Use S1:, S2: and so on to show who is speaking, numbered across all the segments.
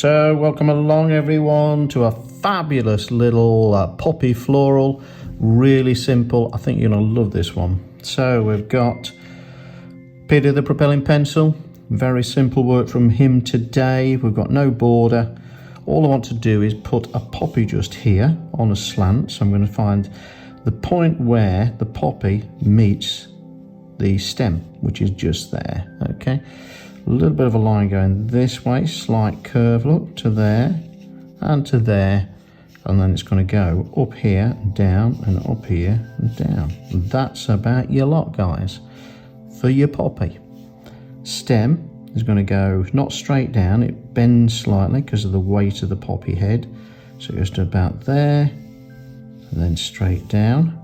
S1: So welcome along everyone to a fabulous little poppy floral, really simple. I think you're going to love this one. So we've got Peter the Propelling Pencil, very simple work from him today. We've got no border. All I want to do is put a poppy just here on a slant, so I'm going to find the point where the poppy meets the stem, which is just there. Okay, a little bit of a line going this way, slight curve, look, to there and to there, and then it's going to go up here and down and up here and down. That's about your lot, guys, for your poppy. Stem is going to go not straight down, it bends slightly because of the weight of the poppy head, so it goes to about there and then straight down.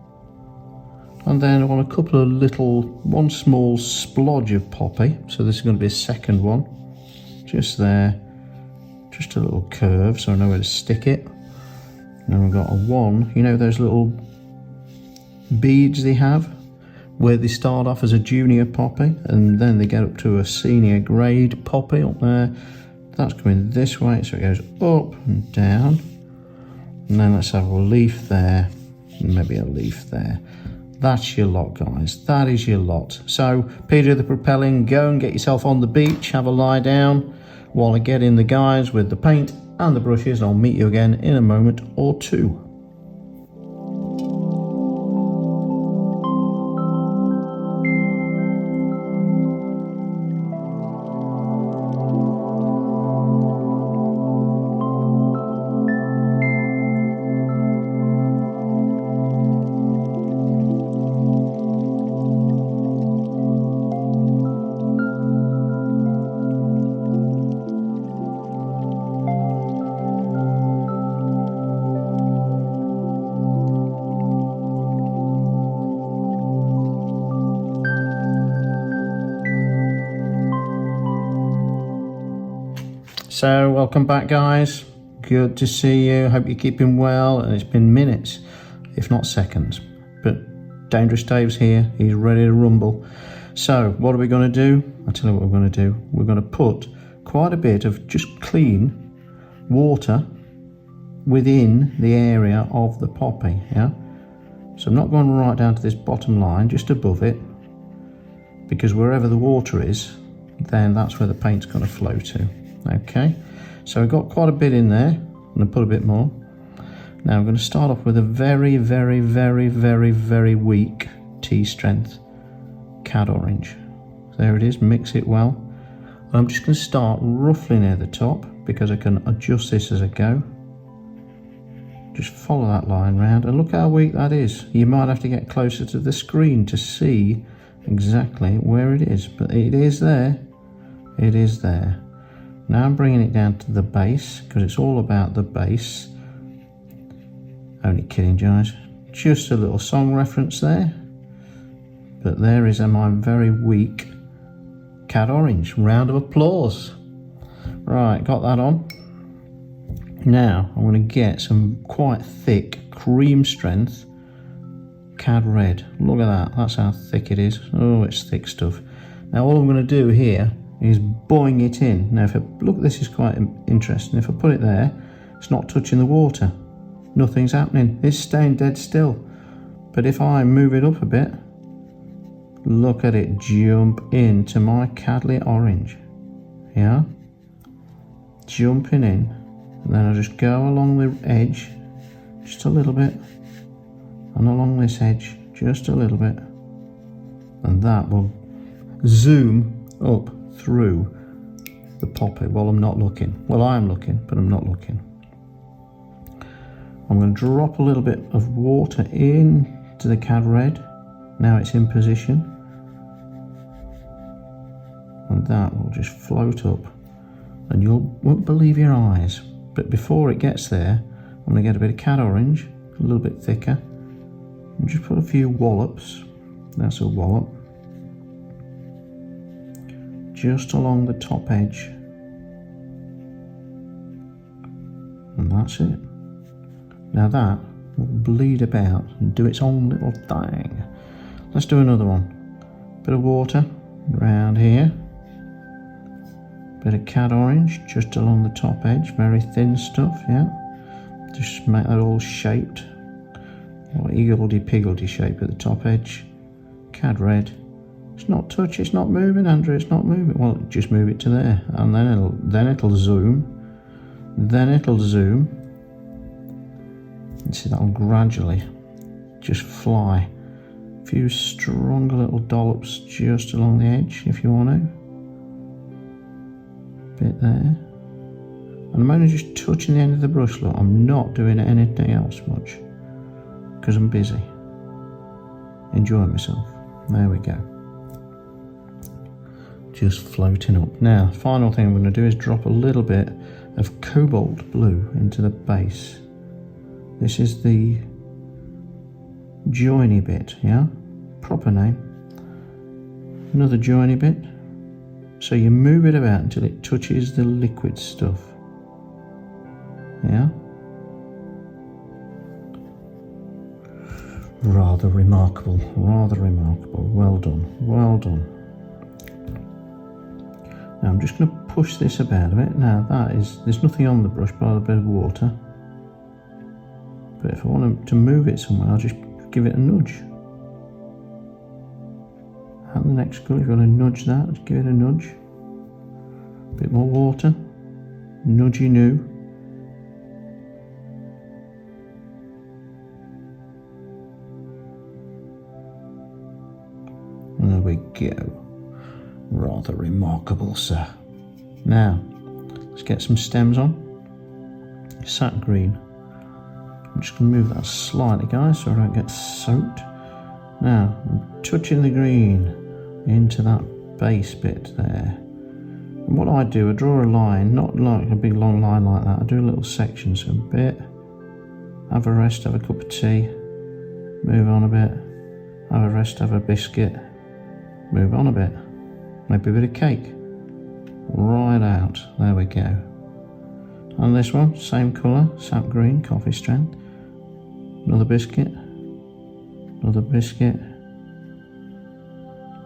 S1: And then I want a couple of one small splodge of poppy, so this is going to be a second one, just there, just a little curve so I know where to stick it. And then we've got a one, you know those little beads they have where they start off as a junior poppy and then they get up to a senior grade poppy up there. That's going this way, so it goes up and down, and then let's have a leaf there and maybe a leaf there. That's your lot, guys, that is your lot. So Peter the Propelling, go and get yourself on the beach, have a lie down while I get in the guys with the paint and the brushes. I'll meet you again in a moment or two. So welcome back, guys, good to see you, hope you're keeping well, and it's been minutes if not seconds, but Dangerous Dave's here, he's ready to rumble. So what are we going to do? I'll tell you what we're going to do. We're going to put quite a bit of just clean water within the area of the poppy, yeah? So I'm not going right down to this bottom line, just above it, because wherever the water is, then that's where the paint's going to flow to. Okay, so we've got quite a bit in there. I'm going to put a bit more. Now I'm going to start off with a very, very, very, very, very weak tea strength cad orange. There it is, mix it well. I'm just going to start roughly near the top because I can adjust this as I go. Just follow that line round and look how weak that is. You might have to get closer to the screen to see exactly where it is, but it is there. It is there. Now I'm bringing it down to the base because it's all about the base. Only kidding, guys. Just a little song reference there. But there is my very weak cad orange. Round of applause. Right, got that on. Now I'm going to get some quite thick cream strength cad red. Look at that. That's how thick it is. Oh, it's thick stuff. Now all I'm going to do here is boing it in. Now if I look, this is quite interesting. If I put it there, it's not touching the water, nothing's happening, it's staying dead still. But if I move it up a bit, look at it jump into my Cadley orange, yeah, jumping in, and then I just go along the edge just a little bit, and along this edge just a little bit, and that will zoom up through the poppy while I'm not looking. Well, I am looking, but I'm not looking. I'm going to drop a little bit of water into the cad red. Now it's in position, and that will just float up, and you won't believe your eyes. But before it gets there, I'm going to get a bit of cad orange, a little bit thicker, and just put a few wallops. That's a wallop. Just along the top edge, and that's it. Now that will bleed about and do its own little thing. Let's do another one. Bit of water around here, Bit of cad orange just along the top edge, very thin stuff, yeah. Just make that all shaped, or higgledy-piggledy shape at the top edge. Cad red. It's not touch, it's not moving, Andrew, it's not moving. Well, just move it to there, and then it'll zoom. Then it'll zoom. You see, that'll gradually just fly. A few strong little dollops just along the edge, if you want to. Bit there. And I'm only just touching the end of the brush, look. I'm not doing anything else much, because I'm busy. Enjoying myself. There we go. Just floating up. Now, final thing I'm going to do is drop a little bit of cobalt blue into the base. This is the joiny bit, yeah? Proper name. Another joiny bit. So you move it about until it touches the liquid stuff. Yeah? Rather remarkable, rather remarkable. Well done, well done. Now I'm just going to push this about a bit. Now there's nothing on the brush but a bit of water. But if I want to move it somewhere, I'll just give it a nudge. And the next colour, if you want to nudge that, just give it a nudge. A bit more water. Nudgy new. There we go. Rather remarkable, sir. Now, let's get some stems on. Satin green. I'm just going to move that slightly, guys, so I don't get soaked. Now, I'm touching the green into that base bit there. And what I do, I draw a line, not like a big long line like that. I do a little section, so a bit. Have a rest, have a cup of tea. Move on a bit. Have a rest, have a biscuit. Move on a bit. Maybe a bit of cake. Right out. There we go. And this one, same colour, sap green, coffee strand. Another biscuit. Another biscuit.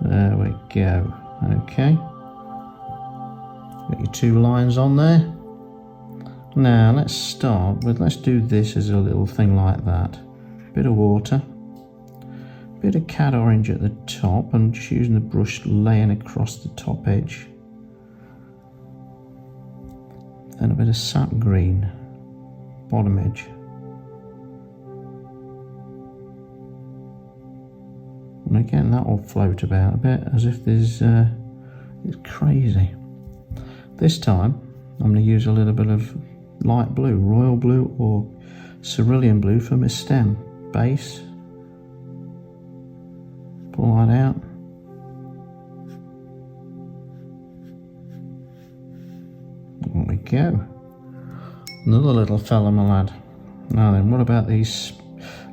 S1: There we go. Okay. Got your two lines on there. Now let's start with, let's do this as a little thing like that. Bit of water. Bit of cad orange at the top. I'm just using the brush laying across the top edge. Then a bit of sap green, bottom edge. And again, that will float about a bit as if there's, it's crazy. This time, I'm going to use a little bit of light blue, royal blue or cerulean blue for my stem base. Pull that out. There we go. Another little fella, my lad. Now then, what about these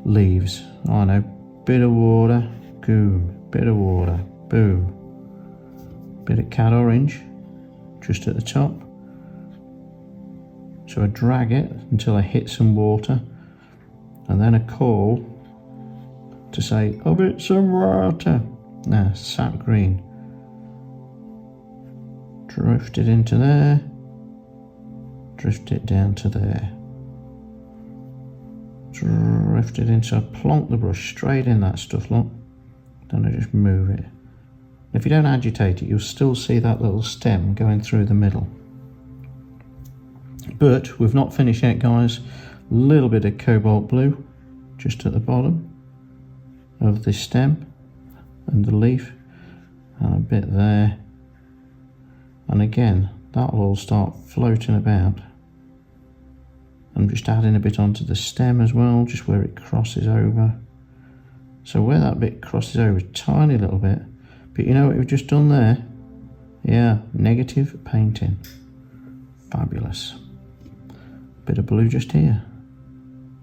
S1: leaves? I know, bit of water, boom, bit of water, boom. Bit of cad orange, just at the top. So I drag it until I hit some water, and then a call to say, "Oh, bit some water." Now, sap green. Drift it into there. Drift it down to there. Drift it into, plonk the brush straight in that stuff, look. Then I just move it. If you don't agitate it, you'll still see that little stem going through the middle. But we've not finished yet, guys. A little bit of cobalt blue just at the bottom of the stem and the leaf, and a bit there. And again, that'll all start floating about. I'm just adding a bit onto the stem as well, just where it crosses over. So where that bit crosses over, a tiny little bit. But you know what we've just done there? Yeah, negative painting. Fabulous. Bit of blue just here.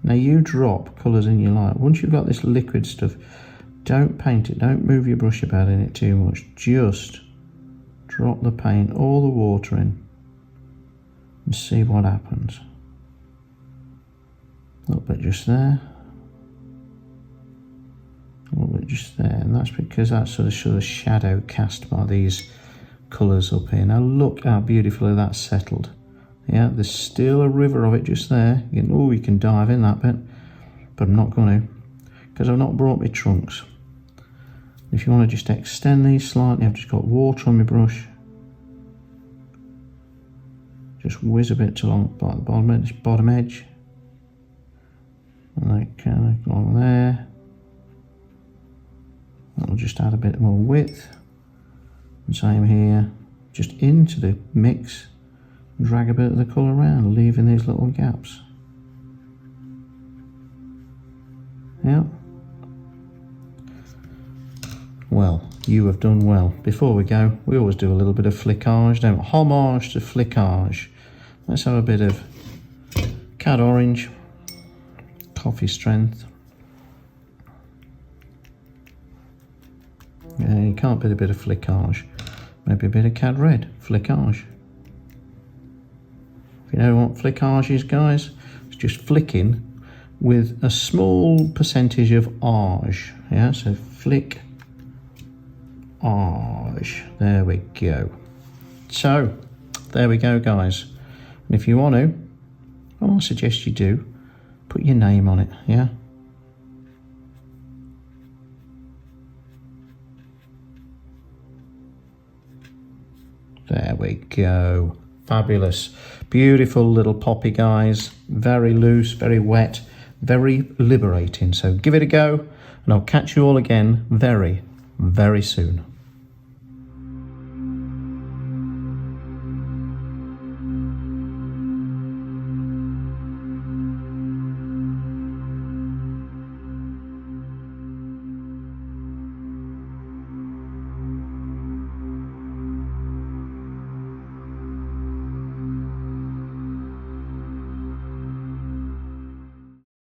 S1: Now you drop colours in your light. Once you've got this liquid stuff, don't paint it, don't move your brush about in it too much. Just drop the paint, all the water in, and see what happens. A little bit just there. A little bit just there, and that's because that's sort of shadow cast by these colours up here. Now look how beautifully that's settled. Yeah, there's still a river of it just there. You can dive in that bit, but I'm not going to, because I've not brought my trunks. If you want to just extend these slightly, I've just got water on my brush. Just whiz a bit along the bottom edge. And that kind of along there. I'll just add a bit more width. And same here, just into the mix, drag a bit of the colour around, leaving these little gaps. Yeah. Well, you have done well. Before we go, we always do a little bit of flickage, don't we? Homage to flickage. Let's have a bit of Cad Orange, Coffee Strength. Yeah, you can't beat a bit of flickage. Maybe a bit of Cad Red, flickage. If you know what flickage is, guys, it's just flicking with a small percentage of age. Yeah, so flick age. There we go. So, there we go, guys. And if you want to, I suggest you do, put your name on it, yeah? There we go. Fabulous. Beautiful little poppy, guys. Very loose, very wet, very liberating. So give it a go, and I'll catch you all again very, very soon.